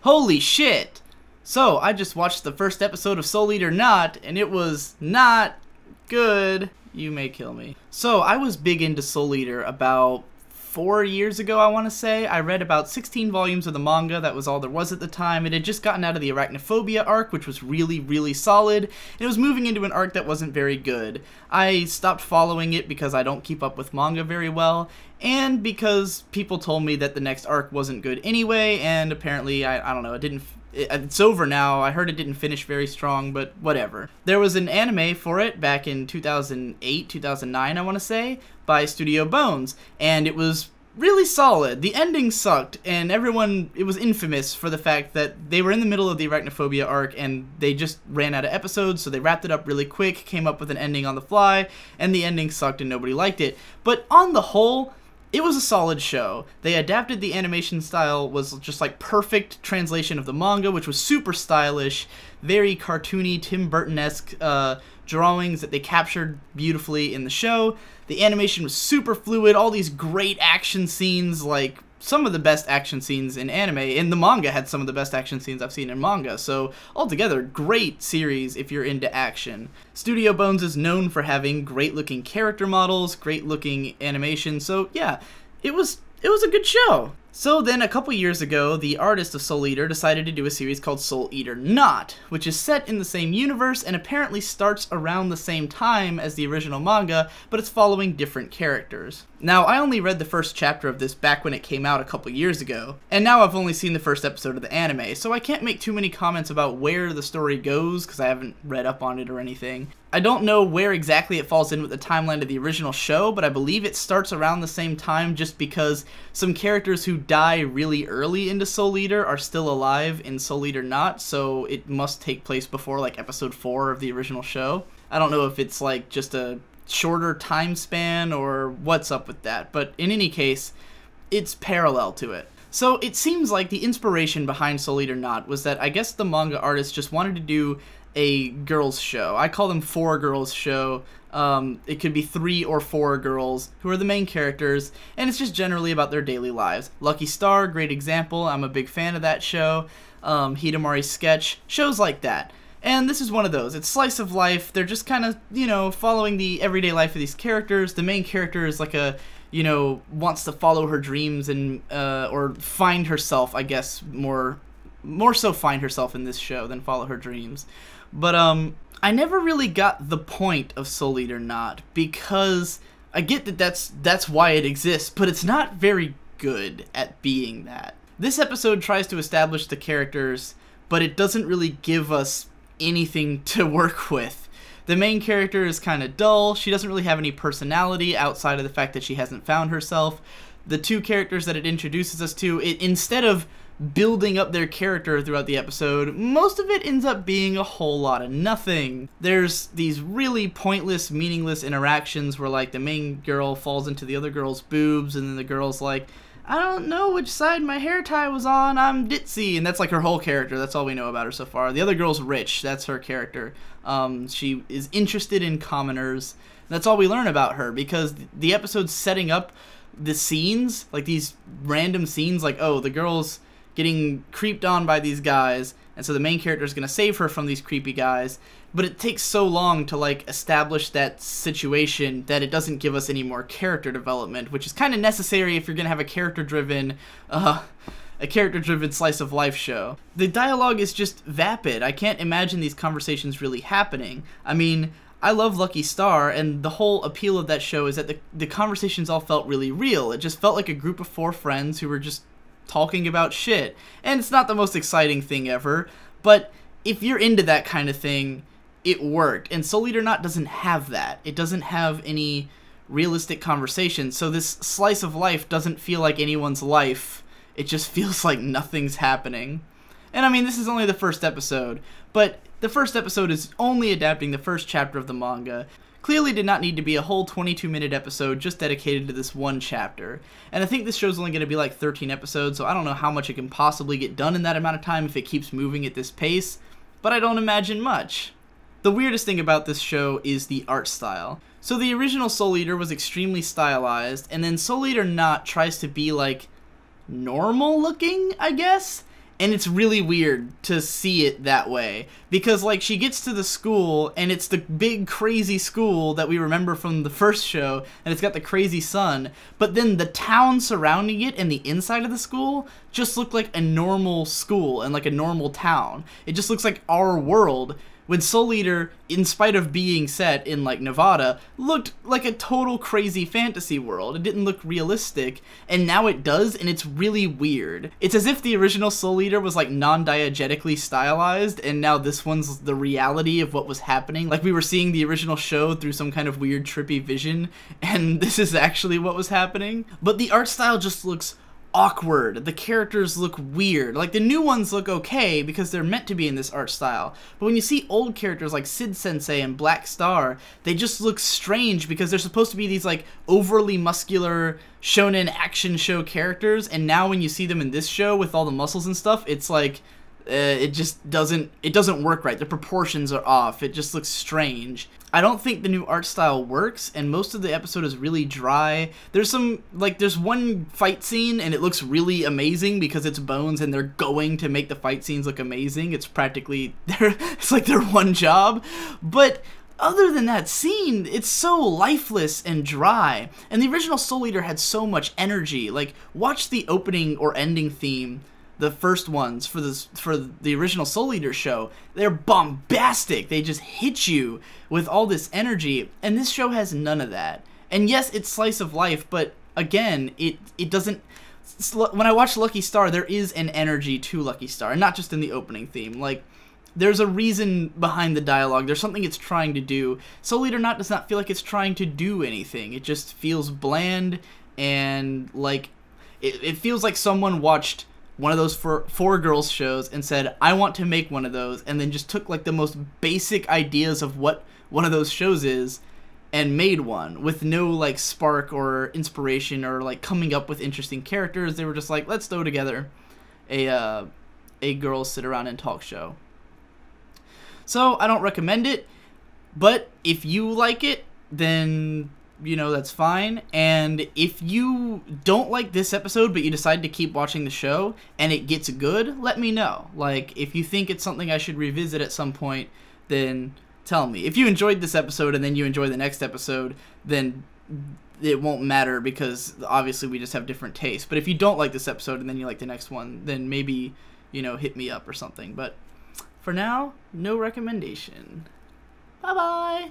Holy shit! So, I just watched the first episode of Soul Eater Not, and it was not good. You may kill me. So, I was big into Soul Eater about 4 years ago, I want to say. I read about 16 volumes of the manga, that was all there was at the time. It had just gotten out of the Arachnophobia arc, which was really, really solid, and it was moving into an arc that wasn't very good. I stopped following it because I don't keep up with manga very well, and because people told me that the next arc wasn't good anyway, and apparently, I don't know, it's over now. I heard it didn't finish very strong, but whatever. There was an anime for it back in 2008, 2009, I want to say, by Studio Bones, and it was really solid. The ending sucked, and it was infamous for the fact that they were in the middle of the Arachnophobia arc, and they just ran out of episodes, so they wrapped it up really quick, came up with an ending on the fly, and the ending sucked and nobody liked it. But on the whole, it was a solid show. They adapted the animation style, was just like perfect translation of the manga, which was super stylish, very cartoony, Tim Burton-esque drawings that they captured beautifully in the show. The animation was super fluid, all these great action scenes, like some of the best action scenes in anime, and the manga had some of the best action scenes I've seen in manga, so altogether, great series if you're into action. Studio Bones is known for having great looking character models, great looking animation, so yeah, it was a good show. So then, a couple years ago, the artist of Soul Eater decided to do a series called Soul Eater Not, which is set in the same universe and apparently starts around the same time as the original manga, but it's following different characters. Now, I only read the first chapter of this back when it came out a couple years ago, and now I've only seen the first episode of the anime, so I can't make too many comments about where the story goes, because I haven't read up on it or anything. I don't know where exactly it falls in with the timeline of the original show, but I believe it starts around the same time just because some characters who die really early into Soul Eater are still alive in Soul Eater Not, so it must take place before like episode 4 of the original show. I don't know if it's like just a shorter time span or what's up with that, but in any case, it's parallel to it. So it seems like the inspiration behind Soul Eater Not was that I guess the manga artist just wanted to do a girls show. I call them 4 girls show. It could be 3 or 4 girls who are the main characters, and it's just generally about their daily lives. Lucky Star, great example. I'm a big fan of that show. Hidamari Sketch, shows like that. And this is one of those. It's slice of life. They're just kind of, you know, following the everyday life of these characters. The main character is like a, you know, wants to follow her dreams and, or find herself, I guess, more so find herself in this show than follow her dreams. But, I never really got the point of Soul Eater Not, because I get that that's why it exists, but it's not very good at being that. This episode tries to establish the characters, but it doesn't really give us anything to work with. The main character is kind of dull. She doesn't really have any personality outside of the fact that she hasn't found herself. The 2 characters that it introduces us to, instead of building up their character throughout the episode, most of it ends up being a whole lot of nothing. There's these really pointless, meaningless interactions where like the main girl falls into the other girl's boobs, and then the girl's like, I don't know which side my hair tie was on, I'm ditzy, and that's like her whole character. That's all we know about her so far. The other girl's rich, that's her character. She is interested in commoners. That's all we learn about her, because the episode's setting up the scenes, like these random scenes, like, oh, the girl's getting creeped on by these guys, and so the main character is going to save her from these creepy guys, but it takes so long to like establish that situation that it doesn't give us any more character development, which is kind of necessary if you're going to have a character-driven slice of life show. The dialogue is just vapid. I can't imagine these conversations really happening. I mean, I love Lucky Star, and the whole appeal of that show is that the conversations all felt really real. It just felt like a group of 4 friends who were just talking about shit. And it's not the most exciting thing ever, but if you're into that kind of thing, it worked. And Soul Eater Not doesn't have that. It doesn't have any realistic conversations, so this slice of life doesn't feel like anyone's life. It just feels like nothing's happening. And I mean, this is only the first episode, but the first episode is only adapting the first chapter of the manga. Clearly did not need to be a whole 22-minute episode just dedicated to this one chapter. And I think this show's only going to be like 13 episodes, so I don't know how much it can possibly get done in that amount of time if it keeps moving at this pace, but I don't imagine much. The weirdest thing about this show is the art style. So the original Soul Eater was extremely stylized, and then Soul Eater Not tries to be like normal looking, I guess? And it's really weird to see it that way. Because, like, she gets to the school, and it's the big, crazy school that we remember from the first show, and it's got the crazy sun. But then the town surrounding it and the inside of the school just look like a normal school and, like, a normal town. It just looks like our world. When Soul Eater, in spite of being set in, like, Nevada, looked like a total crazy fantasy world. It didn't look realistic, and now it does, and it's really weird. It's as if the original Soul Eater was, like, non-diegetically stylized, and now this one's the reality of what was happening. Like, we were seeing the original show through some kind of weird, trippy vision, and this is actually what was happening. But the art style just looks awkward. The characters look weird. Like, the new ones look okay because they're meant to be in this art style. But when you see old characters like Sid Sensei and Black Star, they just look strange because they're supposed to be these, like, overly muscular shonen action show characters, and now when you see them in this show with all the muscles and stuff, it's like it just doesn't work right. The proportions are off. It just looks strange. I don't think the new art style works, and most of the episode is really dry. There's one fight scene, and it looks really amazing because it's Bones, and they're going to make the fight scenes look amazing. It's practically it's like their one job. But other than that scene, it's so lifeless and dry. And the original Soul Eater had so much energy. Like, watch the opening or ending theme, the first ones for the original Soul Eater show. They're bombastic. They just hit you with all this energy, and this show has none of that. And yes, it's slice of life, but again, it doesn't. When I watch Lucky Star, there is an energy to Lucky Star, and not just in the opening theme. Like, there's a reason behind the dialogue. There's something it's trying to do. Soul Eater does not feel like it's trying to do anything. It just feels bland, and like it feels like someone watched one of those four girls shows and said, I want to make one of those, and then just took, like, the most basic ideas of what one of those shows is and made one with no, like, spark or inspiration or, like, coming up with interesting characters. They were just like, let's throw together a girls sit around and talk show. So I don't recommend it, but if you like it, then, you know, that's fine. And if you don't like this episode but you decide to keep watching the show and it gets good, let me know. Like, if you think it's something I should revisit at some point, then tell me. If you enjoyed this episode and then you enjoy the next episode, then it won't matter because obviously we just have different tastes. But if you don't like this episode and then you like the next one, then maybe, you know, hit me up or something. But for now, no recommendation. Bye-bye!